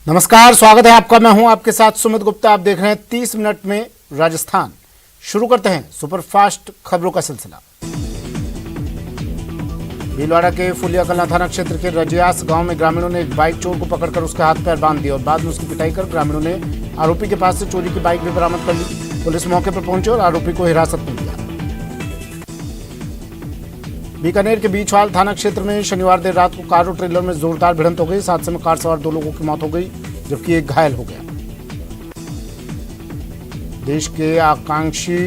नमस्कार, स्वागत है आपका। मैं हूं आपके साथ सुमित गुप्ता। आप देख रहे हैं 30 मिनट में राजस्थान। शुरू करते हैं सुपरफास्ट खबरों का सिलसिला। भीलवाड़ा के फुलिया कलां थाना क्षेत्र के रजियास गांव में ग्रामीणों ने एक बाइक चोर को पकड़कर उसके हाथ पैर बांध दिए और बाद में उसकी पिटाई कर ग्रामीणों ने आरोपी के पास से चोरी की बाइक भी बरामद कर ली। पुलिस मौके पर पहुंची और आरोपी को हिरासत में लिया। बीकानेर के बीचवाल थाना क्षेत्र में शनिवार देर रात को कार और ट्रेलर में जोरदार भिड़ंत हो गई। इस हादसे में कार सवार 2 लोगों की मौत हो गई जबकि एक घायल हो गया। देश के आकांक्षी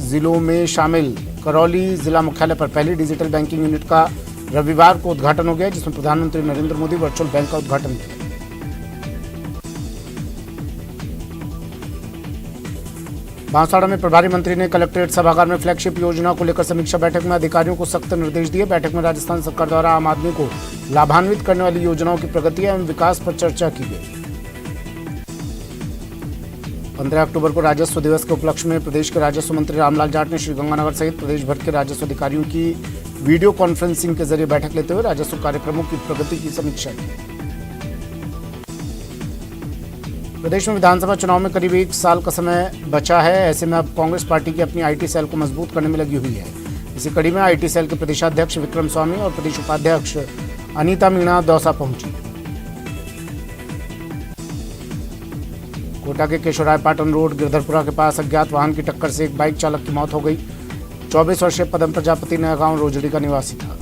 जिलों में शामिल करौली जिला मुख्यालय पर पहली डिजिटल बैंकिंग यूनिट का रविवार को उद्घाटन हो गया, जिसमें प्रधानमंत्री नरेंद्र मोदी वर्चुअल बैंक का उद्घाटन किया। बांसवाड़ा में प्रभारी मंत्री ने कलेक्ट्रेट सभागार में फ्लैगशिप योजना को लेकर समीक्षा बैठक में अधिकारियों को सख्त निर्देश दिए। बैठक में राजस्थान सरकार द्वारा आम आदमी को लाभान्वित करने वाली योजनाओं की प्रगति एवं विकास पर चर्चा की गई। 15 अक्टूबर को राजस्व दिवस के उपलक्ष्य में प्रदेश के राजस्व मंत्री रामलाल जाट ने श्रीगंगानगर सहित प्रदेश भर के राजस्व अधिकारियों की वीडियो कॉन्फ्रेंसिंग के जरिए बैठक लेते हुए राजस्व कार्यक्रमों की प्रगति की समीक्षा की। प्रदेश में विधानसभा चुनाव में करीब 1 साल का समय बचा है। ऐसे में अब कांग्रेस पार्टी की अपनी आईटी सेल को मजबूत करने में लगी हुई है। इसी कड़ी में आईटी सेल के प्रदेशाध्यक्ष विक्रम स्वामी और प्रदेश उपाध्यक्ष अनीता मीणा दौसा पहुंची। कोटा के केशवरायपाटन रोड गिरधरपुरा के पास अज्ञात वाहन की टक्कर से एक बाइक चालक की मौत हो गई। 24 वर्षीय पदम प्रजापति नया गांव रोजड़ी का निवासी था।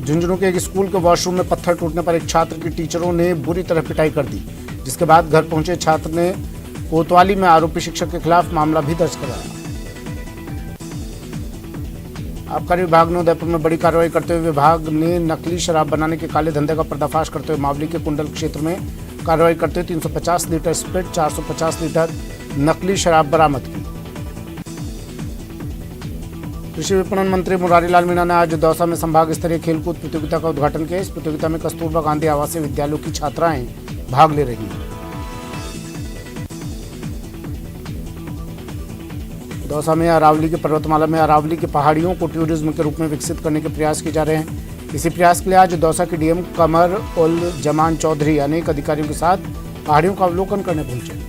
झुंझुनू के एक स्कूल के वॉशरूम में पत्थर टूटने पर एक छात्र की टीचरों ने बुरी तरह पिटाई कर दी, जिसके बाद घर पहुंचे छात्र ने कोतवाली में आरोपी शिक्षक के खिलाफ मामला भी दर्ज कराया। आबकारी विभाग ने उदयपुर में बड़ी कार्रवाई करते हुए विभाग ने नकली शराब बनाने के काले धंधे का पर्दाफाश करते हुए मावली के कुंडल क्षेत्र में कार्रवाई करते हुए 350 लीटर स्प्रिट 450 लीटर नकली शराब बरामद की। कृषि विपणन मंत्री मुरारी लाल मीणा ने आज दौसा में संभाग स्तरीय खेलकूद प्रतियोगिता का उद्घाटन किया। इस प्रतियोगिता में कस्तूरबा गांधी आवासीय विद्यालयों की छात्राएं भाग ले रही हैं। दौसा में अरावली के पर्वतमाला में अरावली की पहाड़ियों को टूरिज्म के रूप में विकसित करने के प्रयास किए जा रहे हैं। इसी प्रयास के लिए आज दौसा के डीएम कमर उल जमान चौधरी अनेक अधिकारियों के साथ पहाड़ियों का अवलोकन करने पहुंचे।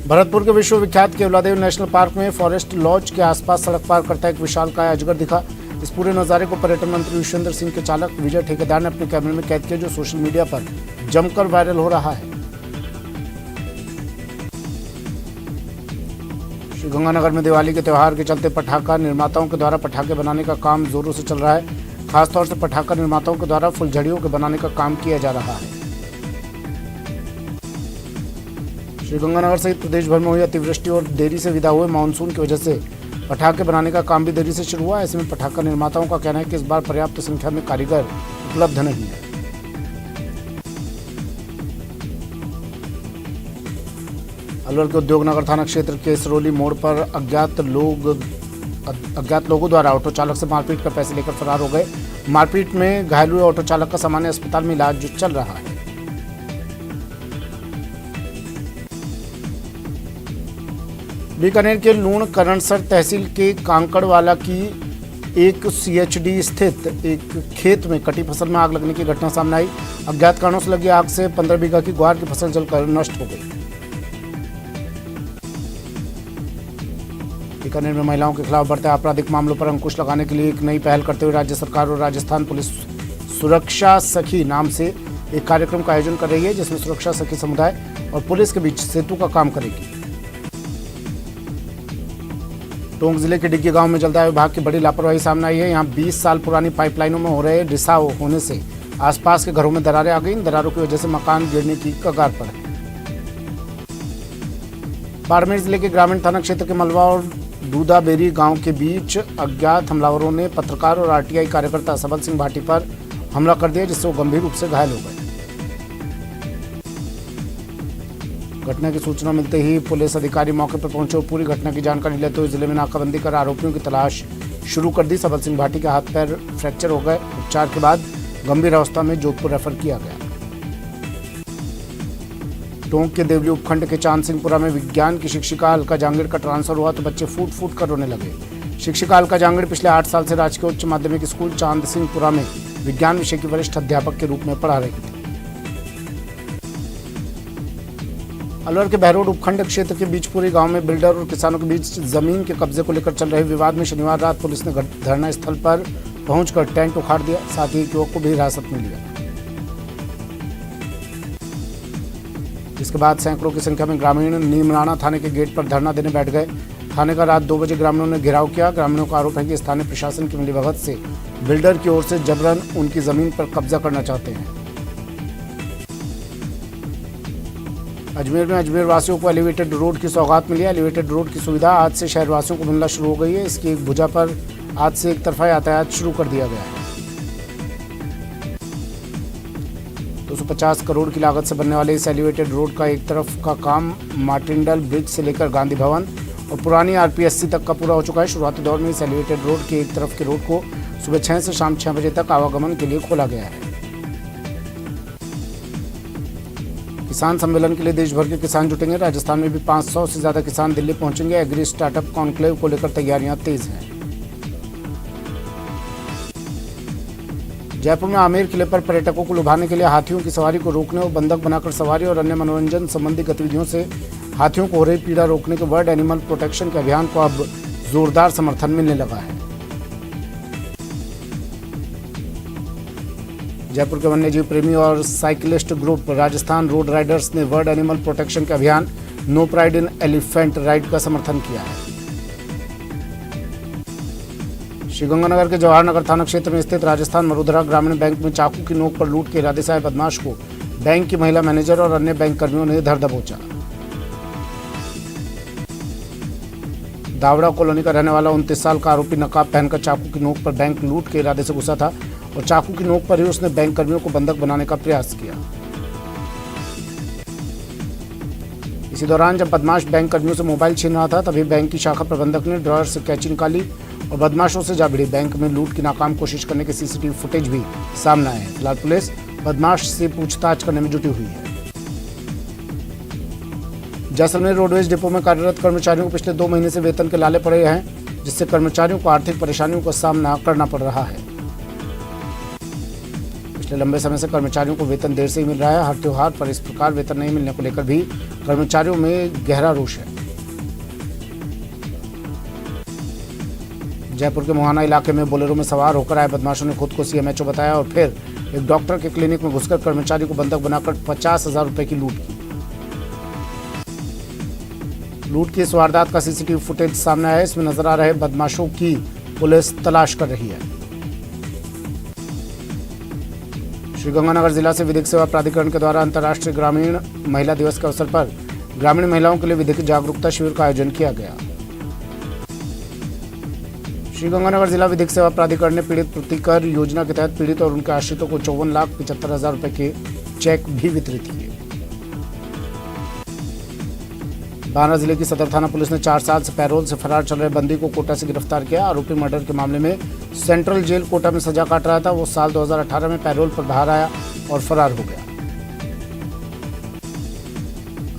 भरतपुर के विश्वविख्यात केवलादेव नेशनल पार्क में फॉरेस्ट लॉज के आसपास सड़क पार करता एक विशालकाय अजगर दिखा। इस पूरे नजारे को पर्यटन मंत्री विश्वेंद्र सिंह के चालक विजय ठेकेदार ने अपने कैमरे में कैद किया, जो सोशल मीडिया पर जमकर वायरल हो रहा है। श्रीगंगानगर में दिवाली के त्यौहार के चलते पटाखा निर्माताओं के द्वारा पटाखे बनाने का काम जोरों से चल रहा है। खासतौर से पटाखा निर्माताओं के द्वारा फुलझड़ियों के बनाने का काम किया जा रहा है। श्रीगंगानगर सहित प्रदेश भर में हुई अतिवृष्टि और देरी से विदा हुए मानसून की वजह से पटाखे बनाने का काम भी देरी से शुरू हुआ। ऐसे में पटाखा निर्माताओं का कहना है कि इस बार पर्याप्त संख्या में कारीगर उपलब्ध नहीं है। अलवर के उद्योगनगर थाना क्षेत्र के सरौली मोड़ पर अज्ञात लोगों द्वारा ऑटो चालक से मारपीट कर पैसे लेकर फरार हो गए। मारपीट में घायल हुए ऑटो चालक का सामान्य अस्पताल में इलाज चल रहा है। बीकानेर के लूण करणसर तहसील के कांकड़वाला की एक सीएचडी स्थित एक खेत में कटी फसल में आग लगने की घटना सामने आई। अज्ञात कारणों से लगी आग से 15 बीघा की ग्वार की फसल जलकर नष्ट हो गई। बीकानेर में महिलाओं के खिलाफ बढ़ते आपराधिक मामलों पर अंकुश लगाने के लिए एक नई पहल करते हुए राज्य सरकार और राजस्थान पुलिस सुरक्षा सखी नाम से एक कार्यक्रम का आयोजन कर रही है, जिसमें सुरक्षा सखी समुदाय और पुलिस के बीच सेतु का काम करेगी। टोंक जिले के डिग्गी गांव में जलदाय विभाग की बड़ी लापरवाही सामने आई है। यहां 20 साल पुरानी पाइपलाइनों में हो रहे रिसाव होने से आसपास के घरों में दरारें आ गई। इन दरारों की वजह से मकान गिरने की कगार पर है। बाड़मेर जिले के ग्रामीण थाना क्षेत्र के मलवा और दूदाबेरी गांव के बीच अज्ञात हमलावरों ने पत्रकार और आरटीआई कार्यकर्ता सबल सिंह भाटी पर हमला कर दिया, जिससे वो गंभीर रूप से घायल हो गए। घटना की सूचना मिलते ही पुलिस अधिकारी मौके पर पहुंचे और पूरी घटना की जानकारी लेते हुए जिले में नाकाबंदी कर आरोपियों की तलाश शुरू कर दी। सबल सिंह भाटी के हाथ पैर फ्रैक्चर हो गए। उपचार के बाद गंभीर अवस्था में जोधपुर रेफर किया गया। टोंक के देवली उपखंड के चांद सिंहपुरा में विज्ञान की शिक्षिका अलका जांगीड़ का ट्रांसफर हुआ तो बच्चे फूट फूट कर रोने लगे। शिक्षिका अलका जांगड़ पिछले 8 साल से राजकीय उच्च माध्यमिक स्कूल चांद सिंहपुरा में विज्ञान विषय की वरिष्ठ अध्यापक के रूप में पढ़ा रही थी। अलवर के बहरोड उपखंड क्षेत्र के बीचपुरी गांव में बिल्डर और किसानों के बीच जमीन के कब्जे को लेकर चल रहे विवाद में शनिवार रात पुलिस ने धरना स्थल पर पहुंचकर टेंट उखाड़ दिया, साथ ही एक युवक को भी हिरासत में लिया। इसके बाद सैकड़ों की संख्या में ग्रामीण नीमराना थाने के गेट पर धरना देने बैठ गए। थाने का रात 2 बजे ग्रामीणों ने घेराव किया। ग्रामीणों का आरोप है कि स्थानीय प्रशासन की मिलीभगत से बिल्डर की ओर से जबरन उनकी जमीन पर कब्जा करना चाहते हैं। अजमेर में अजमेर वासियों को एलिवेटेड रोड की सौगात मिली है। एलिवेटेड रोड की सुविधा आज से शहरवासियों को मिलना शुरू हो गई है। इसकी एक भुजा पर आज से एक तरफा यातायात शुरू कर दिया गया है। 250 करोड़ की लागत से बनने वाले इस एलिवेटेड रोड का एक तरफ का काम मार्टिंडल ब्रिज से लेकर गांधी भवन और पुरानी आरपीएससी तक का पूरा हो चुका है। शुरुआती दौर में इस एलिवेटेड रोड के एक तरफ के रोड को सुबह 6 से शाम 6 बजे तक आवागमन के लिए खोला गया है। किसान सम्मेलन के लिए देश भर के किसान जुटेंगे। राजस्थान में भी 500 से ज्यादा किसान दिल्ली पहुंचेंगे। एग्री स्टार्टअप कॉन्क्लेव को लेकर तैयारियां तेज हैं। जयपुर में आमेर किले पर पर्यटकों को लुभाने के लिए हाथियों की सवारी को रोकने और बंधक बनाकर सवारी और अन्य मनोरंजन संबंधी गतिविधियों से हाथियों को हो रही पीड़ा रोकने के वर्ल्ड एनिमल प्रोटेक्शन के अभियान को अब जोरदार समर्थन मिलने लगा है। जयपुर के वन्यजीव प्रेमी और cyclist group Rajasthan road riders ने वर्ल्ड एनिमल प्रोटेक्शन के अभियान no pride in elephant ride का समर्थन किया है। श्रीगंगानगर के जवाहर नगर थाना क्षेत्र में स्थित राजस्थान मरुधरा ग्रामीण बैंक में चाकू की नोक पर लूट के इरादे से आए बदमाश को बैंक की महिला मैनेजर और अन्य बैंक कर्मियों ने धर दबोचा। दावड़ा कॉलोनी का रहने वाला 29 साल का आरोपी नकाब पहनकर चाकू की नोक पर बैंक लूट के इरादे से घुसा था और चाकू की नोक पर ही उसने बैंक कर्मियों को बंधक बनाने का प्रयास किया। इसी दौरान जब बदमाश बैंक कर्मियों से मोबाइल छीन रहा था तभी बैंक की शाखा प्रबंधक ने ड्रॉयर से कैची निकाली और बदमाशों से जा भिड़ी। बैंक में लूट की नाकाम कोशिश करने के सीसीटीवी फुटेज भी सामने आए हैं। फिलहाल पुलिस बदमाश से पूछताछ करने में जुटी हुई है। जैसलमेर रोडवेज डिपो में कार्यरत कर्मचारियों को पिछले 2 महीने से वेतन के लाले पड़े हैं, जिससे कर्मचारियों को आर्थिक परेशानियों का सामना करना पड़ रहा है। पिछले लंबे समय से कर्मचारियों को वेतन देर से ही मिल रहा है। हर त्योहार पर इस प्रकार वेतन नहीं मिलने को लेकर भी कर्मचारियों में गहरा रोष है। जयपुर के मोहाना इलाके में बोलेरो में सवार होकर आए बदमाशों ने खुद को सीएमएचओ बताया और फिर एक डॉक्टर के क्लिनिक में घुसकर कर्मचारी को बंधक बनाकर 50,000 रुपए की लूट की। लूट की इस वारदात का सीसीटीवी फुटेज सामने आया है। इसमें नजर आ रहे बदमाशों की पुलिस तलाश कर रही है। श्रीगंगानगर जिला से विधिक सेवा प्राधिकरण के द्वारा अंतर्राष्ट्रीय ग्रामीण महिला दिवस के अवसर पर ग्रामीण महिलाओं के लिए विधिक जागरूकता शिविर का आयोजन किया गया। श्रीगंगानगर जिला विधिक सेवा प्राधिकरण ने पीड़ित प्रतिकर योजना के तहत पीड़ित और उनके आश्रितों को 54,75,000 रुपए के चेक भी वितरित किए। बांदा जिले की सदर थाना पुलिस ने 4 साल से पैरोल से फरार चल रहे बंदी को कोटा से गिरफ्तार किया। आरोपी मर्डर के मामले में सेंट्रल जेल कोटा में सजा काट रहा था। वो साल 2018 में पैरोल पर बाहर आया और फरार हो गया।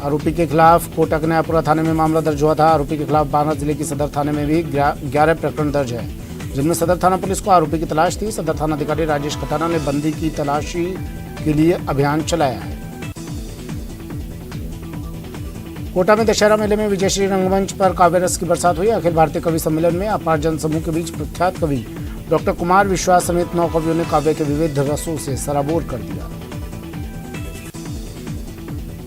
आरोपी के खिलाफ कोटा के नयापुरा थाने में मामला दर्ज हुआ था। आरोपी के खिलाफ बांदा जिले की सदर थाने में भी 11 प्रकरण दर्ज है, जिनमें सदर थाना पुलिस को आरोपी की तलाश थी। सदर थाना अधिकारी राजेश खटाना ने बंदी की तलाशी के लिए अभियान चलाया है। कोटा में दशहरा मेले में विजयश्री रंगमंच पर काव्य रस की बरसात हुई। अखिल भारतीय कवि सम्मेलन में अपार जन समूह के बीच प्रख्यात कवि डॉक्टर कुमार विश्वास समेत 9 कवियों ने काव्य के विविध रसों से सराबोर कर दिया।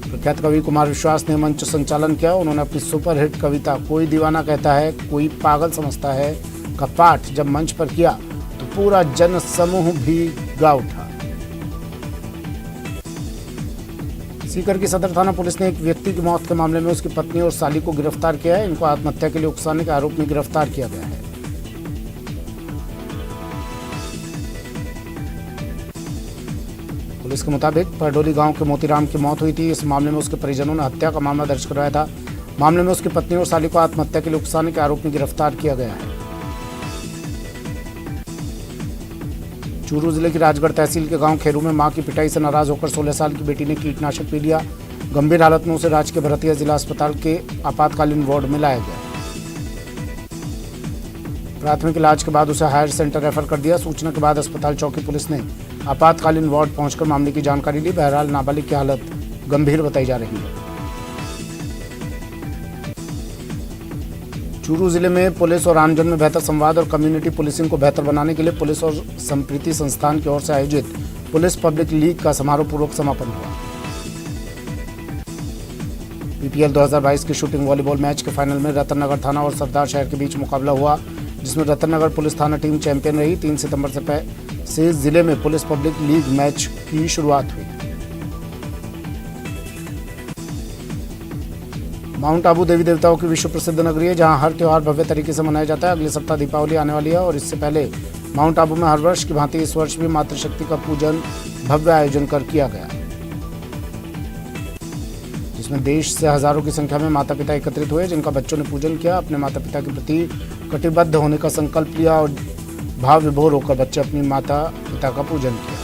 प्रख्यात कवि कुमार विश्वास ने मंच संचालन किया। उन्होंने अपनी सुपरहिट कविता कोई दीवाना कहता है कोई पागल समझता है का पाठ जब मंच पर किया तो पूरा जन समूह भी गा उठा। सीकर की सदर थाना पुलिस ने एक व्यक्ति की मौत के मामले में उसकी पत्नी और साली को गिरफ्तार किया है। इनको आत्महत्या के लिए उकसाने के आरोप में गिरफ्तार किया गया है। पुलिस के मुताबिक परडोली गांव के मोतीराम की मौत हुई थी। इस मामले में उसके परिजनों ने हत्या का मामला दर्ज करवाया था। मामले में उसकी पत्नी और साली को आत्महत्या के लिए उकसाने के आरोप में गिरफ्तार किया गया है। चूरू जिले की राजगढ़ तहसील के गांव खेरू में मां की पिटाई से नाराज होकर 16 साल की बेटी ने कीटनाशक पी लिया। गंभीर हालत में उसे राजकीय भरतिया जिला अस्पताल के आपातकालीन वार्ड में लाया गया। प्राथमिक इलाज के बाद उसे हायर सेंटर रेफर कर दिया। सूचना के बाद अस्पताल चौकी पुलिस ने आपातकालीन वार्ड पहुंचकर मामले की जानकारी ली। बहरहाल नाबालिग की हालत गंभीर बताई जा रही है। चूरू जिले में पुलिस और आमजन में बेहतर संवाद और कम्युनिटी पुलिसिंग को बेहतर बनाने के लिए पुलिस और संप्रीति संस्थान की ओर से आयोजित पुलिस पब्लिक लीग का समारोह पूर्वक समापन हुआ। पीपीएल 2022 के शूटिंग वॉलीबॉल मैच के फाइनल में रतननगर थाना और सरदार शहर के बीच मुकाबला हुआ, जिसमें रतननगर पुलिस थाना टीम चैंपियन रही। 3 सितंबर से जिले में पुलिस पब्लिक लीग मैच की शुरुआत हुई। माउंट आबू देवी देवताओं की विश्व प्रसिद्ध नगरी है, जहां हर त्योहार भव्य तरीके से मनाया जाता है। अगले सप्ताह दीपावली आने वाली है और इससे पहले माउंट आबू में हर वर्ष की भांति इस वर्ष भी मातृशक्ति का पूजन भव्य आयोजन कर किया गया, जिसमें देश से हजारों की संख्या में माता पिता एकत्रित हुए, जिनका बच्चों ने पूजन किया। अपने माता पिता के प्रति कटिबद्ध होने का संकल्प लिया और भाव विभोर होकर बच्चे अपनी माता पिता का पूजन किया।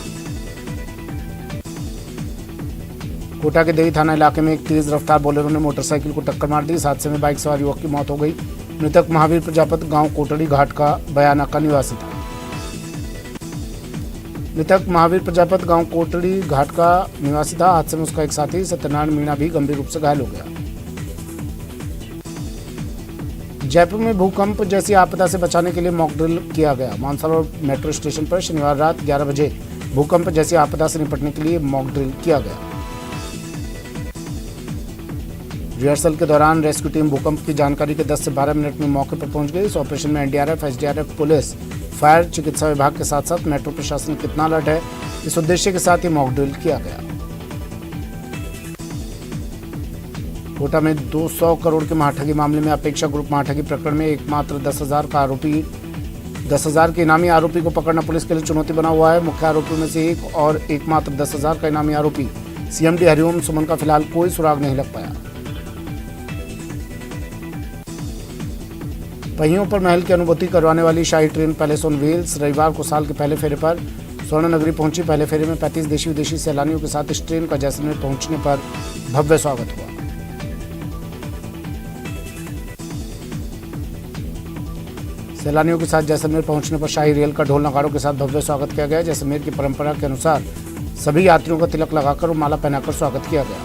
कोटा के देवी थाना इलाके में एक तेज रफ्तार बोलेरो ने मोटरसाइकिल को टक्कर मार दी। इस हादसे में बाइक सवार युवक की मौत हो गई। मृतक महावीर प्रजापत गांव कोटड़ी घाट का बयाना का निवासी था। हादसे में उसका एक साथी सत्यनारायण मीणा भी गंभीर रूप से घायल हो गया। जयपुर में भूकंप जैसी आपदा से बचाने के लिए मॉक ड्रिल किया गया। मानसरोवर मेट्रो स्टेशन पर शनिवार रात 11 बजे भूकंप जैसी आपदा से निपटने के लिए मॉक ड्रिल किया गया। रिहर्सल के दौरान रेस्क्यू टीम भूकंप की जानकारी के 10 से 12 मिनट में मौके पर पहुंच गई। इस ऑपरेशन में एनडीआरएफ, एसडीआरएफ, पुलिस, फायर, चिकित्सा विभाग के साथ साथ मेट्रो प्रशासन कितना अलर्ट है, इस उद्देश्य के साथ ही मॉक ड्रिल किया गया। कोटा में 200 करोड़ के महाठगी मामले में अपेक्षा ग्रुप महाठगी प्रकरण में एकमात्र 10,000 के इनामी आरोपी को पकड़ना पुलिस के लिए चुनौती बना हुआ है। मुख्य आरोपियों में से एक और एकमात्र 10,000 का इनामी आरोपी सीएमडी हरिओम सुमन का फिलहाल कोई सुराग नहीं लग पाया। पहियों पर महल की अनुभूति करवाने वाली शाही ट्रेन पैलेस ऑन व्हील्स रविवार को साल के पहले फेरे पर स्वर्ण नगरी पहुंची। पहले फेरे में 35 देशी विदेशी सैलानियों के साथ इस ट्रेन का जैसलमेर पहुंचने पर भव्य स्वागत हुआ। सैलानियों के साथ जैसलमेर पहुंचने पर शाही रेल का ढोल नगाड़ों के साथ भव्य स्वागत किया गया। जैसलमेर की परंपरा के अनुसार सभी यात्रियों का तिलक लगाकर और माला पहनाकर स्वागत किया गया।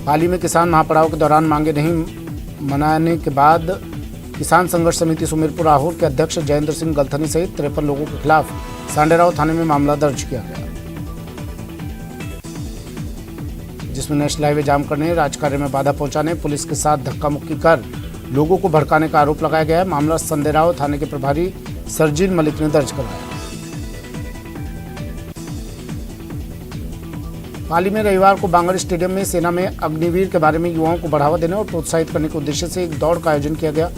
हाल ही में किसान महापड़ाव के दौरान मांगे नहीं मनाने के बाद किसान संघर्ष समिति सुमेरपुर आहोर के अध्यक्ष जयेंद्र सिंह गलथनी सहित 53 लोगों के खिलाफ सांडेराव थाने में मामला दर्ज किया गया, जिसमें नेशनल हाईवे जाम करने, राजकार्य में बाधा पहुंचाने, पुलिस के साथ धक्का मुक्की कर लोगों को भड़काने का आरोप लगाया गया है। मामला संडेराव थाने के प्रभारी सरजील मलिक ने दर्ज कराया। हाल ही में रविवार को बांगर स्टेडियम में सेना में अग्निवीर के बारे में युवाओं को बढ़ावा देने और प्रोत्साहित करने के उद्देश्य से एक दौड़ का आयोजन किया गया।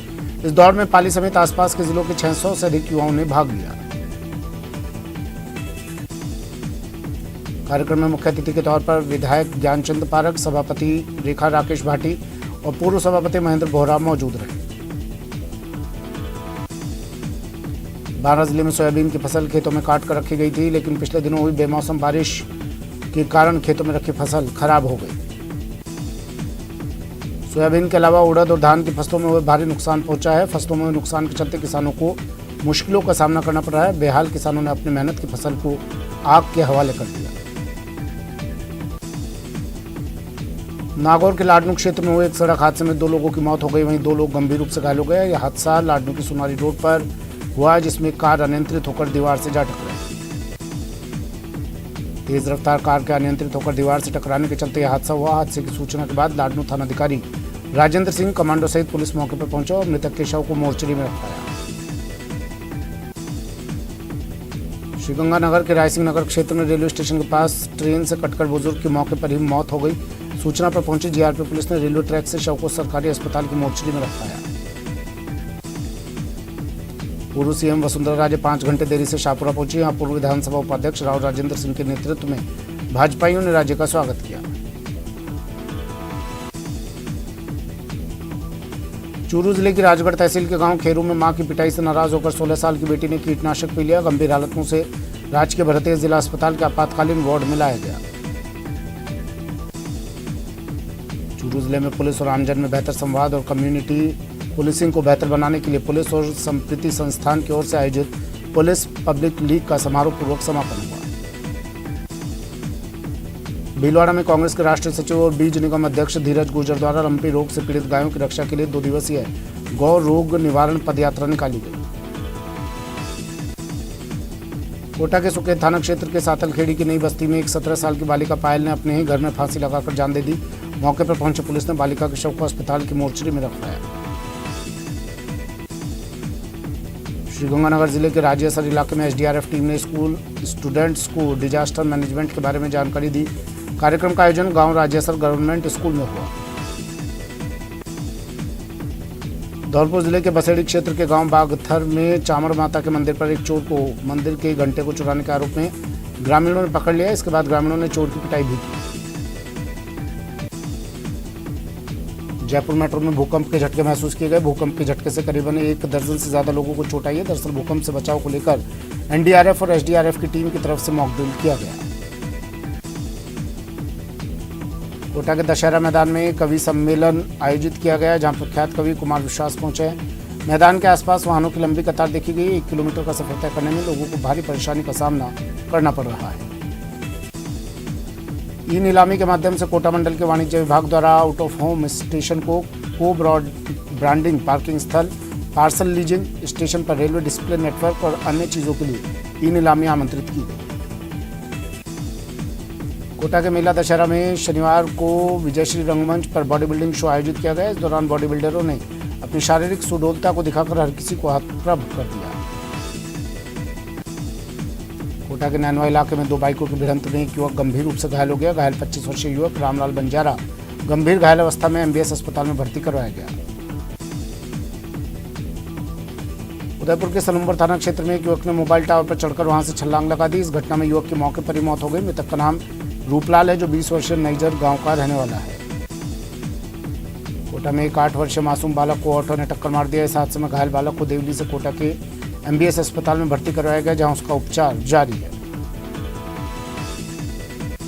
इस दौड़ में पाली समेत आसपास के जिलों के 600 से अधिक युवाओं ने भाग लिया। कार्यक्रम में मुख्य अतिथि के तौर पर विधायक ज्ञानचंद पारक, सभापति रेखा राकेश भाटी और पूर्व सभापति महेंद्र बोहरा मौजूद रहे। बारां जिले में सोयाबीन की फसल खेतों में काट कर रखी गई थी, लेकिन पिछले दिनों हुई बेमौसम बारिश के कारण खेतों में रखी फसल खराब हो गई। सोयाबीन के अलावा उड़द और धान की फसलों में हुए भारी नुकसान पहुंचा है। फसलों में नुकसान के चलते किसानों को मुश्किलों का सामना करना पड़ रहा है। बेहाल किसानों ने अपनी मेहनत की फसल को आग के हवाले कर दिया। नागौर के लाडनू क्षेत्र में हुए एक सड़क हादसे में 2 लोगों की मौत हो गई, वहीं 2 लोग गंभीर रूप से घायल हो गए। यह हादसा लाडनू की सुनारी रोड पर हुआ, जिसमें कार अनियंत्रित होकर दीवार से जा टकराई। तेज रफ्तार कार के अनियंत्रित होकर दीवार से टकराने के चलते यह हादसा हुआ। हादसे की सूचना के बाद लाडनू थानाधिकारी राजेंद्र सिंह कमांडो सहित पुलिस मौके पर पहुंचा और मृतक के शव को मोर्चरी में रखवाया। श्रीगंगानगर के रायसिंह नगर क्षेत्र में रेलवे स्टेशन के पास ट्रेन से कटकर बुजुर्ग की मौके पर ही मौत हो गई। सूचना पर पहुंची जीआरपी पुलिस ने रेलवे ट्रैक से शव को सरकारी अस्पताल की मोर्चरी में रखवाया। पूर्व सीएम वसुंधरा राजे 5 घंटे देरी से शाहपुरा पहुंची। यहां पूर्व विधानसभा उपाध्यक्ष राव राजेंद्र सिंह के नेतृत्व में भाजपाइयों ने राज्य का स्वागत किया। चूरू जिले की राजगढ़ तहसील के गांव खेरू में मां की पिटाई से नाराज होकर 16 साल की बेटी ने कीटनाशक पी लिया। गंभीर हालत में उसे राजकीय भरतेर जिला अस्पताल के आपातकालीन वार्ड में लाया गया। चूरू जिले में पुलिस और आमजन में बेहतर संवाद और कम्युनिटी पुलिसिंग को बेहतर बनाने के लिए पुलिस और संप्रीति संस्थान की ओर से आयोजित पुलिस पब्लिक लीग का समारोह पूर्वक समापन हुआ। भीलवाड़ा में कांग्रेस के राष्ट्रीय सचिव और बीज निगम अध्यक्ष धीरज गुर्जर द्वारा रंपी रोग से पीड़ित गायों की रक्षा के लिए 2 दिवसीय गौ रोग निवारण पदयात्रा निकाली गई। कोटा के सुकेत थाना क्षेत्र के सातलखेड़ी की नई बस्ती में एक 17 साल की बालिका पायल ने अपने ही घर में फांसी लगाकर जान दे दी। मौके पर पहुंचे पुलिस ने बालिका के शव को अस्पताल की मोर्चरी में रखवाया। श्रीगंगानगर जिले के राजेसर इलाके में एसडीआरएफ टीम ने स्कूल स्टूडेंट्स को डिजास्टर मैनेजमेंट के बारे में जानकारी दी। कार्यक्रम का आयोजन गांव राजेसर गवर्नमेंट स्कूल में हुआ। धौलपुर जिले के बसेड़ी क्षेत्र के गांव बागथर में चामर माता के मंदिर पर एक चोर को मंदिर के घंटे को चुराने के आरोप में ग्रामीणों ने पकड़ लिया। इसके बाद ग्रामीणों ने चोर की पिटाई भी की। जयपुर मेट्रो में भूकंप के झटके महसूस किए गए। भूकंप के झटके से करीबन 1 दर्जन से ज्यादा लोगों को चोट आई है। दरअसल भूकंप से बचाव को लेकर एनडीआरएफ और एसडीआरएफ की टीम की तरफ से मॉक ड्रिल किया गया। कोटा के दशहरा मैदान में कवि सम्मेलन आयोजित किया गया, जहां प्रख्यात कवि कुमार विश्वास पहुंचे। मैदान के आसपास वाहनों की लंबी कतार देखी गई। 1 किलोमीटर का सफर तय करने में लोगों को भारी परेशानी का सामना करना पड़ रहा है। ई नीलामी के माध्यम से कोटा मंडल के वाणिज्य विभाग द्वारा आउट ऑफ होम स्टेशन को ब्रांडिंग, पार्किंग स्थल, पार्सल लीजिंग, स्टेशन पर रेलवे डिस्प्ले नेटवर्क और अन्य चीजों के लिए ई नीलामी आमंत्रित की गई। कोटा के मेला दशहरा में शनिवार को विजयश्री रंगमंच पर बॉडी बिल्डिंग शो आयोजित किया गया। इस दौरान बॉडी बिल्डरों ने अपनी शारीरिक सुडौलता को दिखाकर हर किसी को हतप्रभ कर दिया। कोटा के नैनवा इलाके में 2 बाइकों की भिड़ंत में एक युवक गंभीर रूप से घायल हो गया। घायल 25 वर्षीय युवक रामलाल बंजारा गंभीर घायल अवस्था में एमबीएस अस्पताल में भर्ती करवाया गया। उदयपुर के सलूम्बर थाना क्षेत्र में एक युवक ने मोबाइल टावर पर चढ़कर वहां से छलांग लगा दी। इस घटना में युवक की मौके पर ही मौत हो गई। मृतक का नाम रूपलाल है, जो 20 वर्षीय नईजर गांव का रहने वाला है। कोटा में एक 8 वर्षीय मासूम बालक को ऑटो ने टक्कर मार दिया। इस हादसे में घायल बालक को देवली से कोटा के एमबीएस अस्पताल में भर्ती करवाया गया, जहां उसका उपचार जारी है।